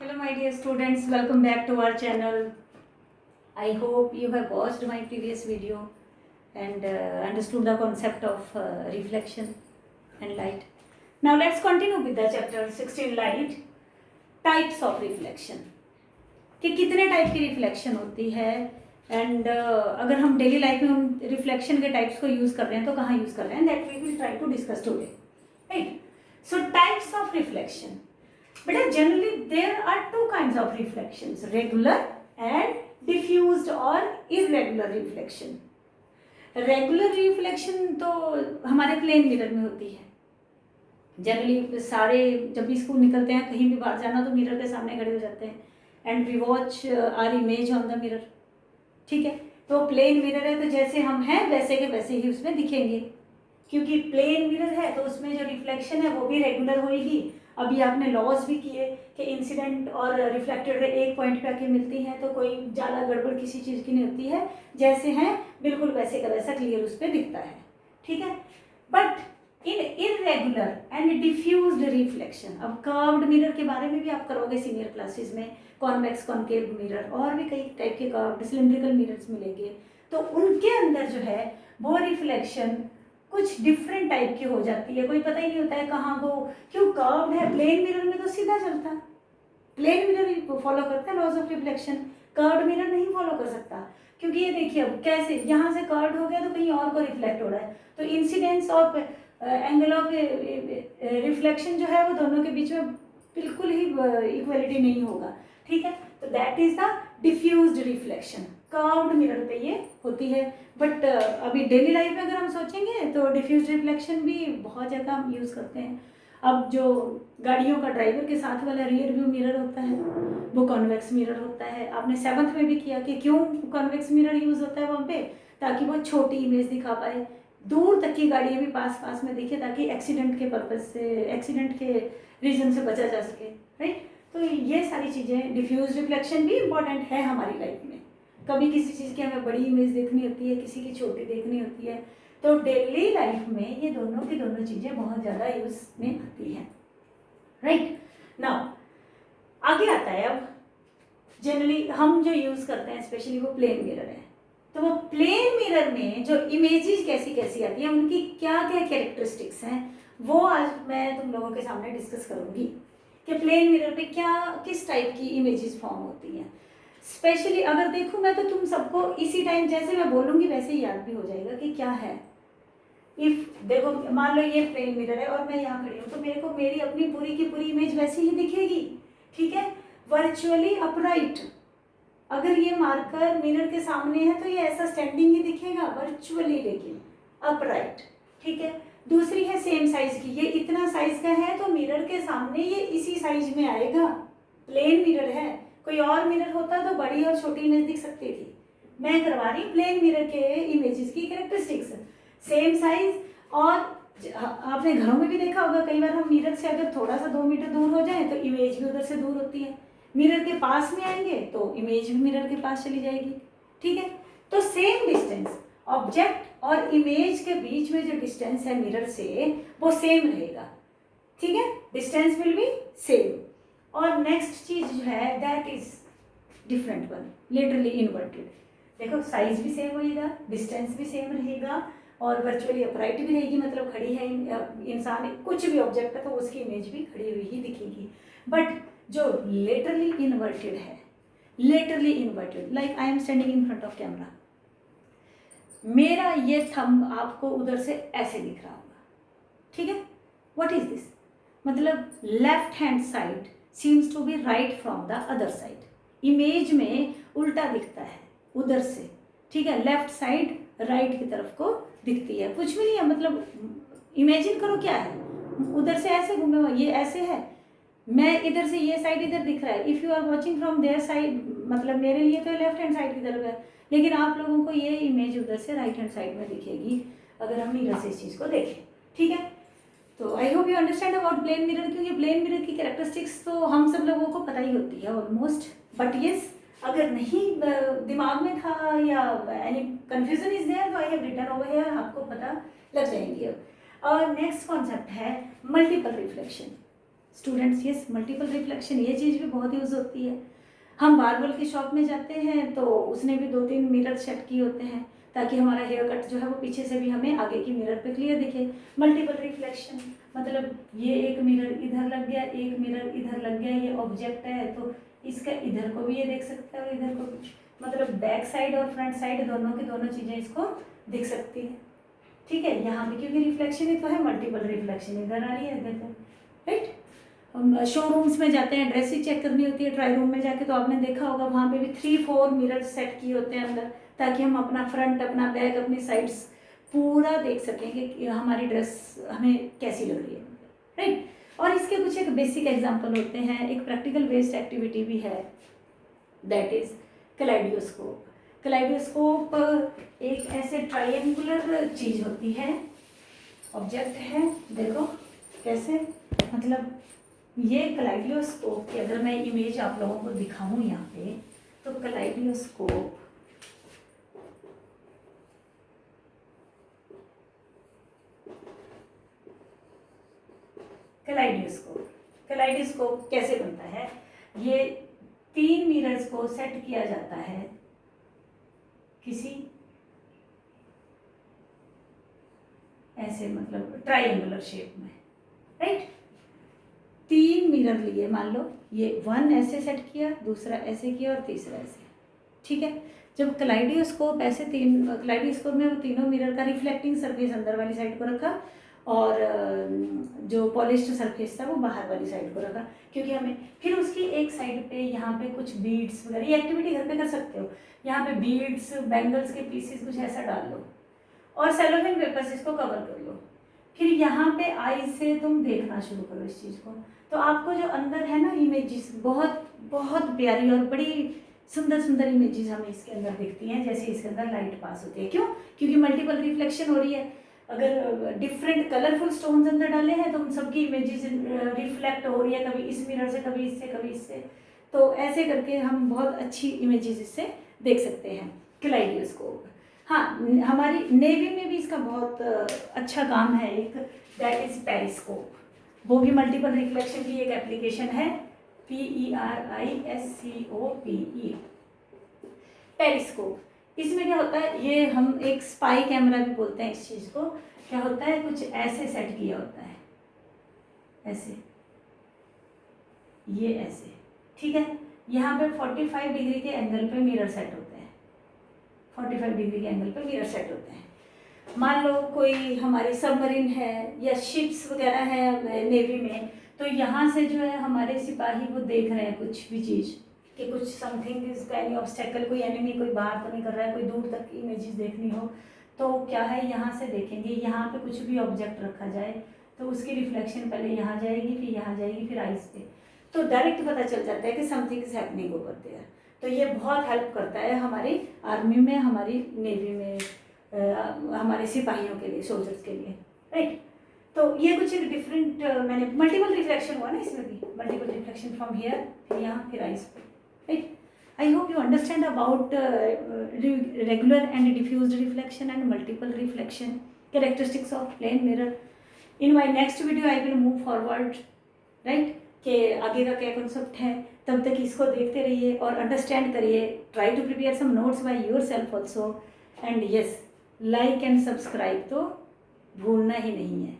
Hello my dear students, welcome back to our channel. I hope you have watched my previous video and understood the concept of reflection and light. Now let's continue with the chapter 16 light, types of reflection. कि कितने type की reflection होती है and अगर हम daily life में उन reflection के टाइप्स को यूज़ कर रहे हैं तो कहाँ यूज़ कर रहे हैं, that we will try to discuss today, right. So types of reflection. But generally there are two kinds of reflections, regular and diffused or irregular reflection. Regular reflection तो हमारे प्लेन मिरर में होती है. Generally सारे जब भी school निकलते हैं कहीं भी बाहर जाना तो मिरर के सामने खड़े हो जाते हैं and we watch our image on the mirror. ठीक है, तो प्लेन मिरर है तो जैसे हम हैं वैसे के वैसे ही उसमें दिखेंगे. क्योंकि प्लेन मिरर है तो उसमें जो रिफ्लेक्शन है वो भी रेगुलर होगी. अभी आपने लॉज भी किए कि इंसिडेंट और रिफ्लेक्टेड रे एक पॉइंट पे आके मिलती हैं तो कोई ज़्यादा गड़बड़ किसी चीज़ की नहीं होती है. जैसे हैं बिल्कुल वैसे का वैसा क्लियर उस पर दिखता है. ठीक है, but in irregular and diffused reflection, अब कर्व्ड मिरर के बारे में भी आप करोगे सीनियर क्लासेस में, कॉन्वेक्स कॉन्केव मिरर और भी कई टाइप के कर्व्ड सिलिंड्रिकल मिरर्स मिलेंगे. तो उनके अंदर जो है वो रिफ्लेक्शन कुछ डिफरेंट टाइप की हो जाती है. कोई पता ही नहीं होता है कहाँ वो क्यों कर्व्ड है. प्लेन मिरर में तो सीधा चलता है, प्लेन मिरर फॉलो करता है laws of reflection. Curved mirror नहीं फॉलो कर सकता क्योंकि ये देखिए अब कैसे यहाँ से कर्व्ड हो गया तो कहीं और को रिफ्लेक्ट हो रहा है. तो incidence of angle of reflection जो है वो दोनों के बीच में बिल्कुल ही इक्वलिटी नहीं होगा. ठीक है, तो that is the diffused reflection. Curved mirror पे ये होती है. बट अभी डेली लाइफ में अगर हम सोचेंगे तो डिफ्यूज रिफ्लेक्शन भी बहुत जगह हम यूज़ करते हैं. अब जो गाड़ियों का ड्राइवर के साथ वाला रियर व्यू मिरर होता है वो कॉन्वेक्स मिरर होता है. आपने 7th में भी किया कि क्यों कॉन्वेक्स मिरर यूज़ होता है वहाँ पे, ताकि वो छोटी इमेज दिखा पाए, दूर तक की गाड़ियाँ भी पास पास में दिखे ताकि एक्सीडेंट के पर्पज़ से, एक्सीडेंट के रीजन से बचा जा सके, राइट. तो ये सारी चीज़ें, डिफ्यूज रिफ्लेक्शन भी इम्पॉर्टेंट है हमारी लाइफ में. कभी किसी चीज़ की हमें बड़ी इमेज देखनी होती है, किसी की छोटी देखनी होती है. तो डेली लाइफ में ये दोनों की दोनों चीज़ें बहुत ज़्यादा यूज़ में आती हैं, राइट. नाउ आगे आता है अब जनरली हम जो यूज़ करते हैं स्पेशली वो प्लेन मिरर है. तो वो प्लेन मिरर में जो इमेजेस कैसी कैसी आती हैं, उनकी क्या क्या कैरेक्टरिस्टिक्स हैं, वो आज मैं तुम लोगों के सामने डिस्कस करूँगी कि प्लेन मिरर पे क्या किस टाइप की इमेजेस फॉर्म होती हैं. स्पेशली अगर देखूँ मैं तो तुम सबको इसी टाइम जैसे मैं बोलूँगी वैसे ही याद भी हो जाएगा कि क्या है. इफ देखो मान लो ये प्लेन मिरर है और मैं यहाँ खड़ी हूँ तो मेरे को मेरी अपनी पूरी की पूरी इमेज वैसे ही दिखेगी. ठीक है, वर्चुअली अपराइट. अगर ये मार्कर मिरर के सामने है तो ये ऐसा स्टैंडिंग ही दिखेगा वर्चुअली, लेकिन अपराइट. ठीक है, दूसरी है सेम साइज की. ये इतना साइज का है तो मिरर के सामने ये इसी साइज में आएगा. प्लेन मिरर है, कोई और मिरर होता तो बड़ी और छोटी इमेज दिख सकती थी. मैं करवा रही प्लेन मिरर के इमेजेस की कैरेक्टरिस्टिक्स, सेम साइज. और आपने घरों में भी देखा होगा कई बार हम मिरर से अगर थोड़ा सा 2 मीटर दूर हो जाए तो इमेज भी उधर से दूर होती है. मिरर के पास में आएंगे तो इमेज भी मिरर के पास चली जाएगी. ठीक है, तो सेम डिस्टेंस ऑब्जेक्ट और इमेज के बीच में जो डिस्टेंस है मिरर से वो सेम रहेगा. ठीक है, डिस्टेंस विल बी सेम. और नेक्स्ट चीज जो है that is different one, literally inverted. देखो साइज भी सेम होएगा, डिस्टेंस भी सेम रहेगा और वर्चुअली अपराइट भी रहेगी, मतलब खड़ी है इंसान, कुछ भी ऑब्जेक्ट है तो उसकी इमेज भी खड़ी हुई ही दिखेगी. बट जो लेटरली इन्वर्टेड है, laterally inverted like I am standing in front of camera, मेरा ये थंब आपको उधर से ऐसे दिख रहा होगा. ठीक है, व्हाट इज दिस, मतलब left hand side seems to be right from the other side. Image में उल्टा दिखता है उधर से. ठीक है, लेफ्ट साइड राइट की तरफ को दिखती है. कुछ भी नहीं है, मतलब इमेजिन करो क्या है, उधर से ऐसे घूमे हुआ, ये ऐसे है, मैं इधर से ये साइड इधर दिख रहा है. If you are watching from there side, मतलब मेरे लिए तो लेफ्ट हैंड साइड की तरफ है, लेकिन आप लोगों को ये इमेज उधर से राइट हैंड साइड में दिखेगी अगर हम मिरर से इस चीज़ को देखें. ठीक है, तो I hope you understand about plane mirror, क्योंकि प्लेन मिरर की कैरेक्टरिस्टिक्स तो हम सब लोगों को पता ही होती है ऑलमोस्ट. बट येस, अगर नहीं दिमाग में था या एनी कन्फ्यूजन इज देयर तो I have written over here, आपको पता लग जाएंगी. अब और नेक्स्ट कॉन्सेप्ट है multiple reflection. Students, yes, multiple reflection ये चीज़ भी बहुत यूज़ होती है। हम बार्बर की शॉप में जाते हैं तो उसने भी 2-3 मिरर सेट किए होते हैं ताकि हमारा हेयर कट जो है वो पीछे से भी हमें आगे की मिरर पे क्लियर दिखे। मल्टीपल रिफ्लेक्शन मतलब ये एक मिरर इधर लग गया, एक मिरर इधर लग गया, ये ऑब्जेक्ट है तो इसका इधर को भी ये देख सकता है और इधर को भी, मतलब बैक साइड और फ्रंट साइड दोनों की दोनों चीज़ें इसको दिख सकती है। ठीक है, यहाँ पे क्योंकि रिफ्लेक्शन ही तो है, मल्टीपल इधर आ रही है, इधर, राइट। हम शोरूम्स में जाते हैं, ड्रेस ही चेक करनी होती है ट्राई रूम में जाके, तो आपने देखा होगा वहाँ पे भी 3-4 मिरर सेट किए होते हैं अंदर, ताकि हम अपना फ्रंट, अपना बैक, अपनी साइड्स पूरा देख सकेंगे कि हमारी ड्रेस हमें कैसी लग रही है, राइट। और इसके कुछ एक बेसिक एग्जाम्पल होते हैं, एक प्रैक्टिकल बेस्ड एक्टिविटी भी है, दैट इज कलाइडियोस्कोप। कलाइडियोस्कोप एक ऐसे ट्रायंगुलर चीज़ होती है, ऑब्जेक्ट है, देखो कैसे, मतलब ये कलाइडियोस्कोप की अगर मैं इमेज आप लोगों को दिखाऊं यहाँ पे, तो कलाइडियोस्कोप कलाइडियोस्कोप कैसे बनता है, ये 3 मिरर्स को सेट किया जाता है किसी ऐसे मतलब ट्रायंगुलर शेप में, राइट। 3 मिरर लिए, मान लो ये 1 ऐसे सेट किया, दूसरा ऐसे किया और तीसरा ऐसे, ठीक है। जब कलाइडियोस्कोप ऐसे कलाइडियोस्कोप में वो तीनों मिरर का रिफ्लेक्टिंग सरफेस अंदर वाली साइड को रखा और जो पॉलिश्ड सरफेस था वो बाहर वाली साइड को रखा, क्योंकि हमें फिर उसकी एक साइड पे यहाँ पे कुछ बीड्स वगैरह, ये एक्टिविटी घर पे कर सकते हो, यहाँ पे बीड्स, बैंगल्स के पीसेस कुछ ऐसा डाल लो और सेलोफेन पेपर से इसको कवर कर लो। फिर यहाँ पे आई से तुम देखना शुरू करो इस चीज़ को, तो आपको जो अंदर है ना इमेजेस, बहुत बहुत प्यारी और बड़ी सुंदर सुंदर इमेजेस हमें इसके अंदर दिखती हैं, जैसे इसके अंदर लाइट पास होती है। क्यों? क्योंकि मल्टीपल रिफ्लेक्शन हो रही है। अगर डिफरेंट कलरफुल स्टोन्स अंदर डाले हैं तो उन सबकी इमेजेस रिफ्लेक्ट हो रही है, कभी इस मिरर से, कभी इससे, कभी इससे, तो ऐसे करके हम बहुत अच्छी इमेजेस इससे देख सकते हैं कलाइडियोस्कोप। हाँ, हमारी नेवी में भी इसका बहुत अच्छा काम है एक, दैट इज पेरिस्कोप, वो भी मल्टीपल रिफ्लेक्शन की एक एप्लीकेशन है, PERISCOPE, पेरिस्कोप। इसमें क्या होता है, ये हम एक स्पाई कैमरा भी बोलते हैं इस चीज़ को। क्या होता है, कुछ ऐसे सेट किया होता है, ऐसे, ये ऐसे, ठीक है। यहाँ पे 45 डिग्री के एंगल पे मिरर सेट होते हैं, 45 डिग्री के एंगल पे मिरर सेट होते हैं। मान लो कोई हमारी सबमरीन है या शिप्स वगैरह है नेवी में, तो यहाँ से जो है हमारे सिपाही वो देख रहे हैं कुछ भी चीज़ कि कुछ समथिंग इज एनी ऑब्स्टेकल, कोई एनिमी कोई बाहर तो नहीं कर रहा है, कोई दूर तक इमेजेस देखनी हो तो क्या है, यहाँ से देखेंगे, यहाँ पे कुछ भी ऑब्जेक्ट रखा जाए तो उसकी रिफ्लेक्शन पहले यहाँ जाएगी, फिर यहाँ जाएगी, फिर आइस पे, तो डायरेक्ट पता चल जाता है कि something is happening over there. तो ये बहुत हेल्प करता है हमारी आर्मी में, हमारी नेवी में, हमारे सिपाहियों के लिए, सोल्जर्स के लिए, राइट। तो ये कुछ एक डिफरेंट, मैंने मल्टीपल रिफ्लेक्शन हुआ ना इसमें भी, मल्टीपल रिफ्लेक्शन फ्रॉम हियर, फिर यहाँ, फिर आइस पे, right. I hope you understand about regular and diffused reflection and multiple reflection, characteristics of plane mirror. In my next video I will move forward, right, कि आगे का क्या concept है, तब तक इसको देखते रहिए और अंडरस्टैंड करिए, try to prepare some notes by yourself also, and yes, like and subscribe तो भूलना ही नहीं है।